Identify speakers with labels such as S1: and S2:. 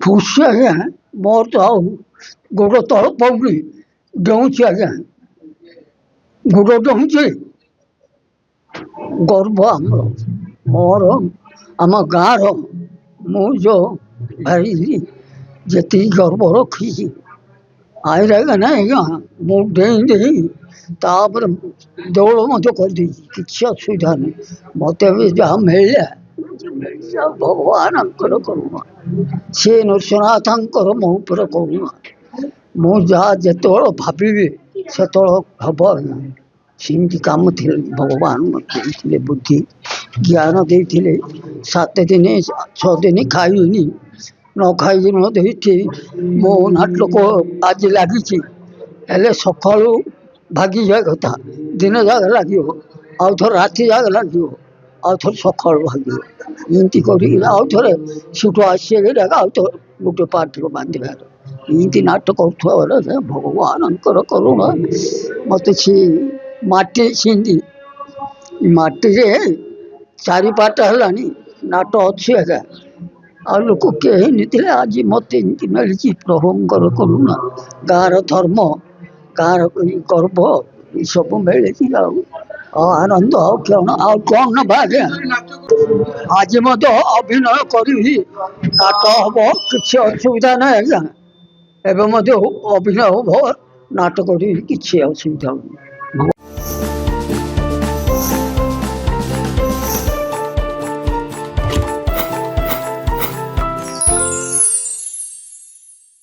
S1: ଖୁସି ଆଜ୍ଞା। ମୋର ତ ଆଉ ଗୋଡ଼ ତଳ ପଡ଼ୁନି, ଡେଉଁଛି ଆଜ୍ଞା, ଗୋଡ଼ ଡେଉଁଛି। ଗର୍ବ ଆମର, ମୋର ଆମ ଗାଁର ମୁଁ ଯେଉଁ ଭାଇ ଯେତିକି ଗର୍ବ ରଖିଛି ଆଇରା ନା ଆଜ୍ଞା। ମୁଁ ଡେଇଁ ଡେଇଁ ତାପରେ ଦୌଡ଼ ମଧ୍ୟ କରିଦେଇଛି, କିଛି ଅସୁବିଧା ନାହିଁ। ମୋତେ ବି ଯାହା ମିଳିଲା ଭଗବାନଙ୍କର କରୁଣା, ସେ ନୃସିଂହନାଥଙ୍କର ମୋ ଉପରେ କରୁଣା। ମୁଁ ଯାହା ଯେତେବେଳେ ଭାବିବି ସେତେବେଳେ ହବ ଆଜ୍ଞା। ସେମିତି କାମ ଥିଲେ ଭଗବାନ ମୋତେ ଦେଇଥିଲେ, ବୁଦ୍ଧି ଜ୍ଞାନ ଦେଇଥିଲେ। 7 ଦିନ 6 ଦିନ ଖାଇନି, ନ ଖାଇକି ମଧ୍ୟ ଏଠି ମୋ ନାଟକ ଆଜି ଲାଗିଛି। ହେଲେ ସକାଳୁ ଭାଗିଯିବା କଥା, ଦିନ ଯାକ ଲାଗିବ, ଆଉ ଥରେ ରାତି ଯାକ ଲାଗିବ, ଆଉ ଥରେ ସକାଳୁ ଭାଗିବ। ଏମିତି କରିକି ଆଉ ଥରେ ସେଠୁ ଆସିକି ଆଉ ଥରେ ଗୋଟେ ପାଟିକୁ ବାନ୍ଧିବାର, ଏମିତି ନାଟକ କରୁଥିବା ବେଳେ ଭଗବାନଙ୍କର କରୁଣା ମୋତେ ସେ ମାଟି ଛିଣ୍ଡି ମାଟିରେ 4 ପାଟ ହେଲାଣି ନାଟ ଅଛି ଆଜ୍ଞା। ଆଉ ଲୋକ କେହି ନଥିଲେ, ଆଜି ମୋତେ ଏମିତି ମିଳିଛି ପ୍ରଭୁଙ୍କର କରୁଣା। ଗାଁର ଧର୍ମ, ଗାଁର ଗର୍ବ ଏସବୁ ମିଳିଛି। ଆଉ ଆନନ୍ଦ ଆଉ କଣ ନେବା ଆଜ୍ଞା। ଆଜି ମଧ୍ୟ ଅଭିନୟ କରିବି, ନାଟ ହବ, କିଛି ଅସୁବିଧା ନାହିଁ ଆଜ୍ଞା। ଏବେ ମଧ୍ୟ ଅଭିନୟ ହବ, ନାଟ କରିବି, କିଛି ଅସୁବିଧା ହବନି।